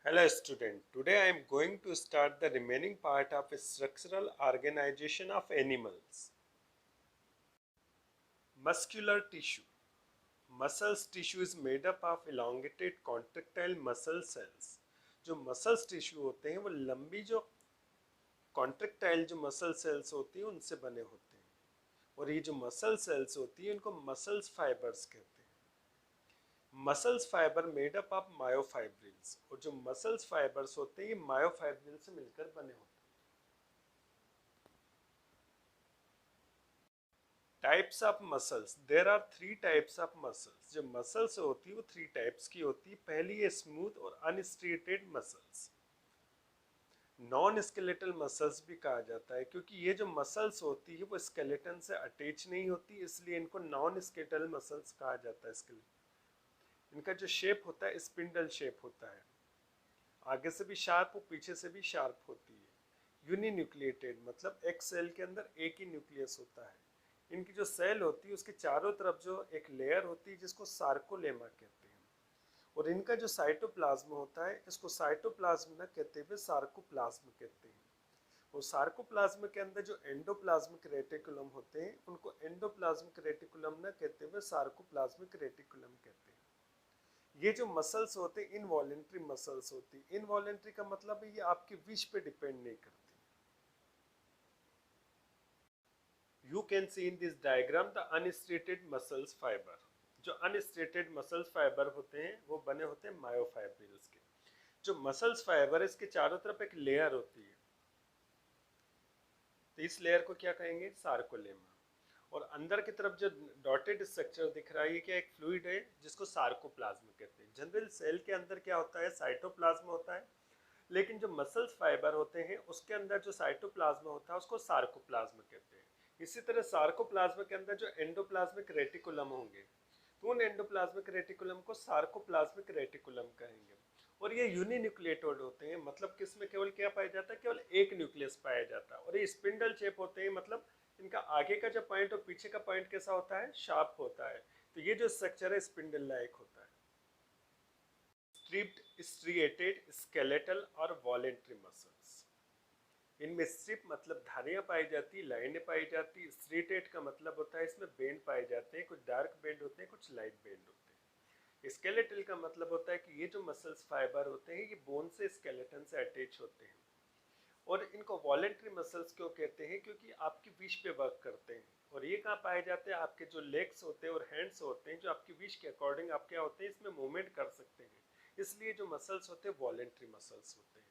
Hello student, today I am going to start the remaining part of structural organization of animals. Muscular tissue. Muscles tissue is made up of elongated contractile muscle cells. जो muscles tissue होते हैं वो लंबी जो contractile जो muscle cells होती हैं उनसे बने होते हैं और ये जो मसल सेल्स होती हैं उनको मसल्स फाइबर्स कहते हैं। Muscles fibre made up of myofibrils और जो मसल्स फाइबर्स होते हैं ये मायोफाइब्रिल से मिलकर बने होते हैं। Types of muscles, there are three types of muscles. जो मसल्स होती है वो थ्री टाइप्स की होती है। पहली है स्मूथ और unstriated muscles, non skeletal muscles भी कहा जाता है क्योंकि ये जो मसल्स होती है वो स्केलेटन से अटैच नहीं होती, इसलिए इनको नॉन स्केलेटल मसल्स कहा जाता है। स्केलेटन इनका जो शेप होता है स्पिंडल शेप होता है, आगे से भी शार्प और पीछे से भी शार्प होती है। यूनिन्यूक्लिएटेड मतलब एक सेल के अंदर एक ही न्यूक्लियस होता है। इनकी जो सेल होती है उसके चारों तरफ जो एक लेयर होती है जिसको सार्कोलेमा कहते हैं और इनका जो साइटोप्लाज्म होता है इसको साइटोप्लाज्म न कहते हुए सार्कोप्लाज्म कहते हैं। और सार्कोप्लाज्म के अंदर जो एंडोप्लाज्मिक रेटिकुलम होते हैं उनको एंडोप्लाज्मिक रेटिकुलम न कहते हुए सार्कोप्लाज्मिक रेटिकुलम कहते हैं। ये जो मसल्स होते हैं इनवॉलेंट्री मसल्स होती है। इनवॉलेंट्री का मतलब है ये आपकी विश पे डिपेंड नहीं करती। You can see in this diagram the unstated muscles fiber. जो अनस्ट्रेटेड मसल्स फाइबर होते हैं वो बने होते हैं मायोफाइब्रिल्स के। जो मसल्स फाइबर है इसके चारों तरफ एक लेयर होती है, तो इस लेयर को क्या कहेंगे? सार्कोलेमा। और अंदर की तरफ जो डॉटेड स्ट्रक्चर दिख रहा है ये क्या? एक फ्लूइड है जिसको सार्कोप्लाज्म कहते हैं। जनरल सेल के अंदर क्या होता है? साइटोप्लाज्म होता है, लेकिन जो मसल्स फाइबर होते हैं उसके अंदर जो साइटोप्लाज्म होता है उसको सार्कोप्लाज्म कहते हैं। इसी तरह सार्कोप्लाज्म के अंदर जो एंडोप्लाज्मिक रेटिकुलम होंगे तो उन एंडोप्लाज्मिक रेटिकुलम को सार्कोप्लाज्मिक रेटिकुलम कहेंगे। और ये यूनिन्यूक्लिएटेड होते हैं, मतलब किसमें केवल क्या पाया जाता है? केवल एक न्यूक्लियस पाया जाता है। और ये स्पिंडल शेप होते हैं, मतलब इनका आगे का जो पॉइंट और पीछे का पॉइंट कैसा होता है? शार्प होता है। तो ये जो स्ट्रक्चर है स्पिंडल लाइक होता है। स्ट्रिप्ड, स्ट्रिएटेड, स्केलेटल और वॉलेंट्री मसल्स। इनमें स्ट्रिप मतलब धारियां पाई जाती, लाइनें पाई जाती। स्ट्रिएटेड का मतलब होता है इसमें बेंड पाए जाते हैं, कुछ डार्क बेंड होते हैं, कुछ लाइट बेंड होते हैं। स्केलेटल का मतलब होता है कि ये जो मसल्स फाइबर होते हैं ये बोन से स्केलेटन से अटैच होते हैं। और इनको वॉलेंट्री मसल्स क्यों कहते हैं? क्योंकि आपकी विश पे वर्क करते हैं। और ये कहाँ पाए जाते हैं? आपके जो लेग्स होते हैं और हैंड्स होते हैं जो आपकी विश के अकॉर्डिंग आप क्या होते हैं इसमें मूवमेंट कर सकते हैं, इसलिए जो मसल्स होते हैं वॉलेंट्री मसल्स होते हैं।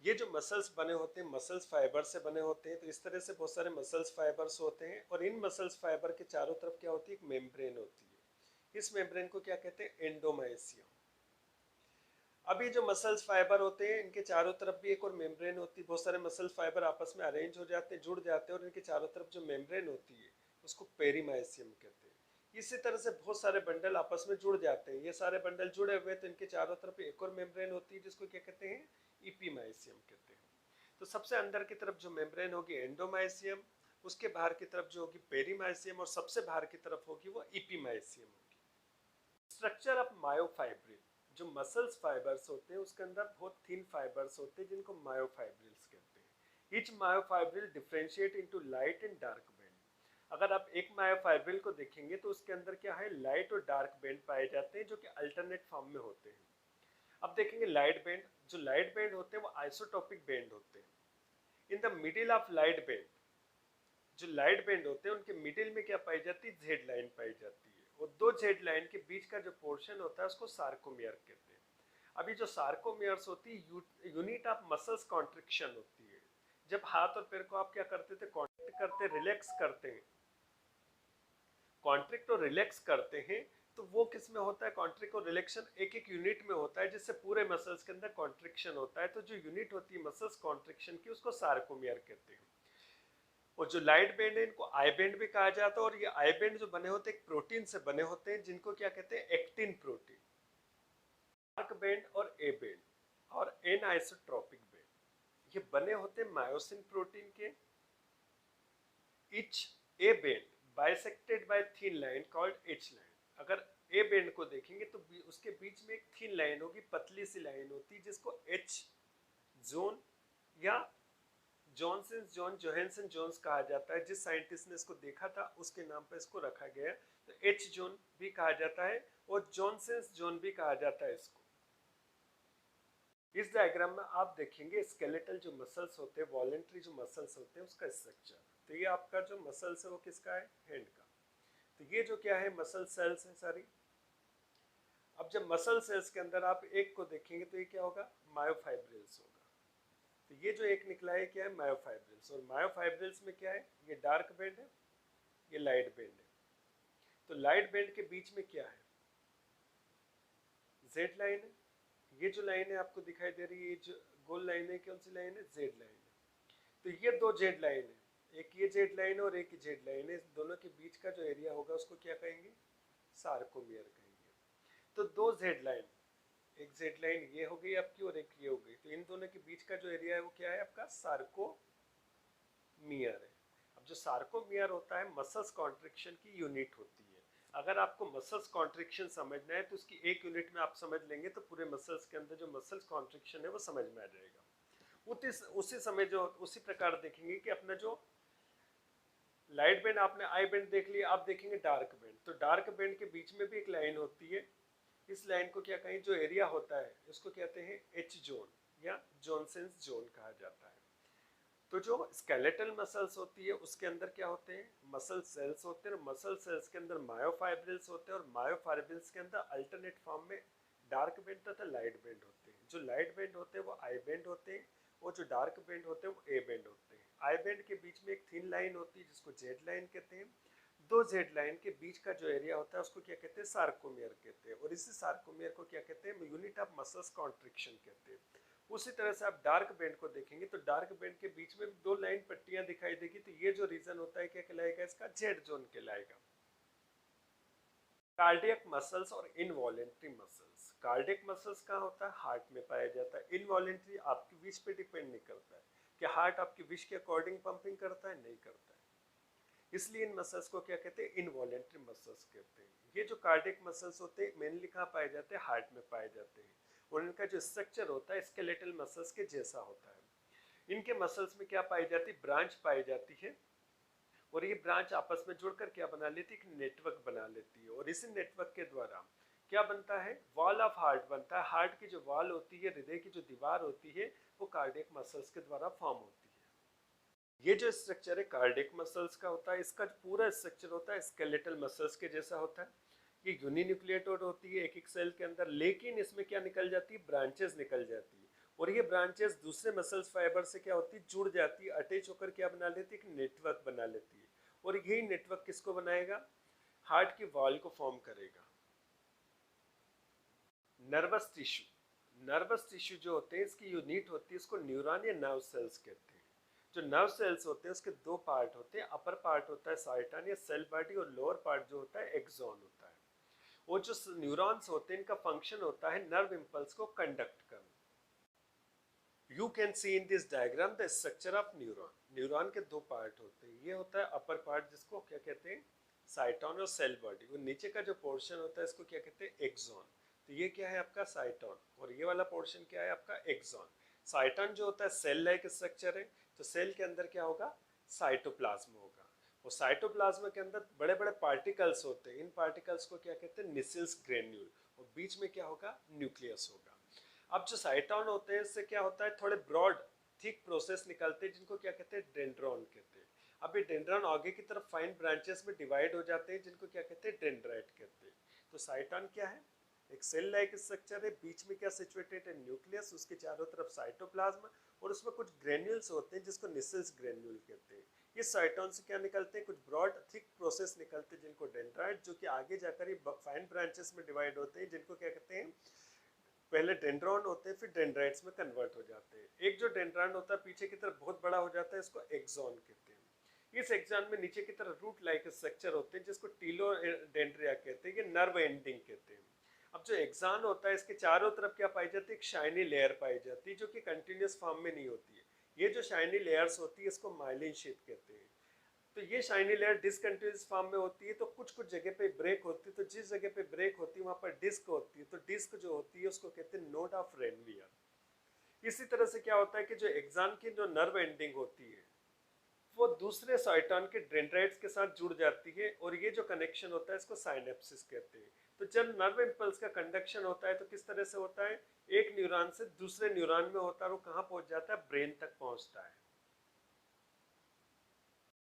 ये जो मसल्स बने होते हैं मसल्स फाइबर से बने होते हैं। तो इस तरह से बहुत सारे मसल्स फाइबर्स होते हैं और इन मसल्स फाइबर के चारों तरफ क्या होती है? एक मेम्ब्रेन होती है। इस मेम्ब्रेन को क्या कहते हैं? एंडोमाइसियम। अब ये जो मसल्स फाइबर होते हैं इनके चारों तरफ भी एक और मेम्ब्रेन होती है। बहुत सारे मसल फाइबर आपस में अरेंज हो जाते हैं, जुड़ जाते हैं और इनके चारों तरफ जो मेम्ब्रेन होती है उसको पेरीमाइसियम कहते हैं। इसी तरह से बहुत सारे बंडल आपस में जुड़ जाते हैं। ये सारे बंडल जुड़े हुए तो इनके चारों तरफ एक और मेम्ब्रेन होती है जिसको क्या कहते हैं? इपीमाइसियम कहते हैं। तो सबसे अंदर की तरफ जो मेम्ब्रेन होगी एंडोमाइसियम, उसके बाहर की तरफ जो होगी पेरीमाइसियम और सबसे बाहर की तरफ होगी वो इपीमाइसियम होगी। स्ट्रक्चर ऑफ मायोफाइब्रिल, जो मसल्स फाइबर्स होते हैं उसके अंदर बहुत थिन फाइबर्स होते हैं जिनको मायोफाइब्रिल्स कहते हैं। Each myofibril differentiate into light and dark bend. अगर आप एक मायोफाइब्रिल को देखेंगे तो उसके अंदर क्या है? लाइट और डार्क बेंड पाए जाते हैं जो कि अल्टरनेट फॉर्म में होते हैं। अब देखेंगे लाइट बेंड। जो लाइट बेंड होते हैं वो आइसोटोपिक बेंड होते हैं। In the middle of light bend, जो लाइट बेंड होते हैं उनके मिडिल में क्या पाई जाती है? जेड लाइन पाई जाती है। और दो जेड लाइन के बीच का जो पोर्शन होता है उसको सार्कोमियर कहते हैं। अभी जो सार्कोमियर्स होती है यूनिट ऑफ मसल्स कॉन्ट्रिक्शन होती है। जब हाथ और पैर को आप क्या करते थे? कॉन्ट्रिक्ट करते, रिलैक्स करते हैं, कॉन्ट्रिक्ट और रिलैक्स करते हैं, तो वो किस में होता है? कॉन्ट्रिक्ट और रिलैक्शन एक एक यूनिट में होता है जिससे पूरे मसल्स के अंदर कॉन्ट्रिक्शन होता है। तो जो यूनिट होती है मसल्स कॉन्ट्रिक्शन की उसको सार्कोमियर कहते हैं। और जो लाइट बैंड है इनको आई बैंड भी कहा जाता है। और ये आई बैंड जो बने होते हैं एक प्रोटीन से बने होते हैं जिनको क्या कहते हैं? Actin protein. डार्क बैंड और ए बैंड और एन आइसोट्रोपिक बैंड ये बने होते हैं मायोसिन प्रोटीन के। Etch A band bisected by thin line called H line. अगर ए बेंड को देखेंगे तो उसके बीच में एक थिन लाइन होगी, पतली सी लाइन होती है जिसको एच जोन या जॉनसन जॉन जोहानसन जोन्स कहा जाता है। जिस साइंटिस्ट ने इसको देखा था उसके नाम पर इसको रखा गया है। तो एच जोन भी कहा जाता है और जॉनसन जोन भी कहा जाता है इसको। इस डायग्राम में आप देखेंगे स्केलेटल जो मसल्स होते हैं, वॉलेंट्री जो मसल्स होते हैं उसका स्ट्रक्चर। तो ये आपका जो मसल्स है वो किसका है, हैंड का। तो ये जो क्या है मसल सेल्स है सारी। अब जब मसल सेल्स के अंदर आप एक को देखेंगे तो ये क्या होगा, मायोफाइब्रिल्स होगा। तो ये जो एक निकला है क्या है, मायोफाइब्रिल्स। और मायोफाइब्रिल्स में क्या है, ये डार्क बैंड है, ये लाइट बैंड है। तो लाइट बैंड के बीच में क्या है, जेड लाइन है। ये जो लाइन है आपको दिखाई दे रही है, ये जो गोल लाइन है कौन सी लाइन है, जेड लाइन है। तो ये दो जेड लाइन है, एक ये जेड लाइन और एक जेड लाइन है। इस दोनों के बीच का जो एरिया होगा उसको क्या कहेंगे, सार्कोमियर कहेंगे। तो दो जेड लाइन, एक जेड लाइन ये हो गई आपकी और एक ये हो गई। तो इन दोनों के बीच का जो एरिया है वो क्या है आपका, सार्कोमियर है। अब जो सार्कोमियर होता है मसल्स कॉन्ट्रिक्शन की यूनिट होती है। अगर आपको मसल्स कॉन्ट्रिक्शन समझना है तो उसकी एक यूनिट में आप समझ लेंगे तो पूरे मसल्स के अंदर जो मसल्स कॉन्ट्रिक्शन है वो समझ में आ जाएगा। उसी समय जो उसी प्रकार देखेंगे कि अपना जो लाइट बैंड आपने आई बैंड देख लिया, आप देखेंगे डार्क बैंड। तो डार्क बैंड के बीच में भी एक लाइन होती है। इस लाइन को क्या कहें, जो एरिया होता है उसको कहते हैं एच जोन या जॉनसन्स जोन कहा जाता है। तो जो स्केलेटल मसल्स होती है उसके अंदर क्या होते हैं, मसल सेल्स होते हैं। और मसल सेल्स के अंदर मायोफाइब्रिल्स होते हैं और मायोफाइब्रिल्स के अंदर अल्टरनेट फॉर्म में डार्क बैंड तथा लाइट बैंड होते हैं। जो लाइट बैंड होते हैं वो आई बैंड होते हैं और जो डार्क बैंड होते हैं वो ए बैंड होते हैं। आई बैंड के बीच में एक थिन लाइन होती है जिसको जेड लाइन कहते हैं। दो जेड लाइन के बीच का जो एरिया होता है उसको क्या कहते हैं, सार्कोमियर कहते हैं। और इसी सार्कोमियर को क्या कहते हैं, यूनिट ऑफ मसल्स कॉन्ट्रिक्शन कहते हैं। उसी तरह से आप डार्क बैंड को देखेंगे तो डार्क बैंड के बीच में दो लाइन पट्टियां दिखाई देगी। तो ये जो रीजन होता है क्या कहलाएगा, इसका जेड जोन कहलाएगा। कार्डियक मसल्स और इनवॉलेंट्री मसल्स। कार्डियक मसल्स कहाँ होता है, हार्ट में पाया जाता है। इनवॉलेंट्री आपकी विश पे डिपेंड नहीं करता है कि हार्ट आपकी विश के अकॉर्डिंग पंपिंग करता है, नहीं करता है। इसलिए इन मसल्स को क्या कहते हैं, इनवॉलेंट्री मसल्स कहते हैं। ये जो कार्डियक मसल्स होते हैं मेनली कहाँ पाए जाते हैं, हार्ट में पाए जाते हैं। और इनका जो स्ट्रक्चर होता है स्केलेटल मसल्स के जैसा होता है। इनके मसल्स में क्या पाई जाती है, ब्रांच पाई जाती है। और ये ब्रांच आपस में जुड़कर क्या बना लेती है, एक नेटवर्क बना लेती है। और इसी नेटवर्क के द्वारा क्या बनता है, वॉल ऑफ हार्ट बनता है। हार्ट की जो वॉल होती है, हृदय की जो दीवार होती है, वो कार्डियक मसल्स के द्वारा फॉर्म होती है। ये जो स्ट्रक्चर है कार्डियक मसल्स का होता है, इसका पूरा स्ट्रक्चर होता है स्केलेटल मसल्स के जैसा होता है। ये यूनिन्यूक्लिएटेड होती है एक एक सेल के अंदर, लेकिन इसमें क्या निकल जाती है, ब्रांचेस निकल जाती है। और ये ब्रांचेस दूसरे मसल्स फाइबर से क्या होती है, जुड़ जाती है, अटैच होकर क्या बना लेती है, एक नेटवर्क बना लेती है। और यही नेटवर्क किसको बनाएगा, हार्ट की वॉल को फॉर्म करेगा। नर्वस टिश्यू, नर्वस टिश्यू जो होते हैं इसकी यूनिट होती है, इसको न्यूरॉन या नर्व सेल्स कहते हैं। जो नर्व सेल्स होते हैं उसके दो पार्ट होते हैं, अपर पार्ट होता है साइटन या सेल बॉडी और लोअर पार्ट जो होता है एक्सॉन होता है। और जो न्यूरॉन्स होते हैं इनका फंक्शन होता है नर्व इंपल्स को कंडक्ट करना। You can see in this diagram the structure of neuron. Neuron के दो पार्ट होते हैं, ये होता है अपर पार्ट जिसको क्या कहते हैं, साइटोन और सेल बॉडी। और नीचे का जो पोर्शन होता है इसको क्या कहते हैं, एक्सॉन। तो ये क्या है आपका साइटोन और ये वाला पोर्शन क्या है आपका एक्सॉन। साइटोन जो होता है सेल लाइक स्ट्रक्चर है, तो सेल के अंदर क्या होगा, साइटोप्लाज्म होगा। और साइटोप्लाज्म के अंदर बड़े बड़े पार्टिकल्स होते हैं, इन पार्टिकल्स को क्या कहते हैं, निसिल्स ग्रेन्यूल। और बीच में क्या होगा, न्यूक्लियस होगा। अब जो साइटोन होते हैं इससे क्या होता है, थोड़े ब्रॉड थिक प्रोसेस निकलते हैं जिनको क्या कहते हैं, डेंड्रॉन कहते हैं। अब ये डेंड्रॉन आगे की तरफ फाइन ब्रांचेस में डिवाइड हो जाते हैं जिनको क्या कहते हैं, डेंड्राइट कहते हैं। तो साइटोन क्या है, एक सेल लाइक स्ट्रक्चर है, बीच में क्या सिचुएटेड है, न्यूक्लियस, उसके चारों तरफ साइटोप्लाज्म और उसमें कुछ ग्रेन्यूल्स होते हैं जिसको निसिल्स ग्रेन्यूल कहते हैं। इस साइटोन से क्या निकलते हैं, कुछ ब्रॉड थिक प्रोसेस निकलते हैं जिनको डेंड्राइट, जो कि आगे जाकर ये फाइन ब्रांचेस में डिवाइड होते हैं जिनको क्या कहते हैं, पहले डेंड्रॉन होते हैं फिर डेंड्राइट्स में कन्वर्ट हो जाते हैं। एक जो डेंड्रॉन होता है पीछे की तरफ बहुत बड़ा हो जाता है, इसको एक्सॉन कहते हैं। इस एक्सॉन में नीचे की तरफ रूट लाइक स्ट्रक्चर होते हैं जिसको टीलोडेंड्रिया कहते हैं, ये नर्व एंडिंग कहते हैं। अब जो एक्सॉन होता है इसके चारों तरफ क्या पाई जाती है, एक शाइनी लेयर पाई जाती है जो कि कंटिन्यूस फॉर्म में नहीं होती है। ये जो शाइनी लेयर्स होती है इसको माइलिन शीथ कहते हैं। तो ये शाइनी लेयर डिसकंटिन्यूअस फॉर्म में होती है, तो कुछ कुछ जगह पे ब्रेक होती है, तो जिस जगह पे ब्रेक होती है वहां पर डिस्क होती है, तो डिस्क जो होती है उसको कहते हैं नोड ऑफ रेनवियर। इसी तरह से क्या होता है कि जो एक्सॉन की जो नर्व एंडिंग होती है वो दूसरे साइटॉन के डेंड्राइट्स के साथ जुड़ जाती है, और ये जो कनेक्शन होता है इसको साइनेप्सिस कहते हैं। तो जब नर्व इम्पल्स का कंडक्शन होता है तो किस तरह से होता है, एक न्यूरॉन से दूसरे न्यूरॉन में होता है, वो कहाँ पहुंच जाता है, ब्रेन तक पहुंचता है।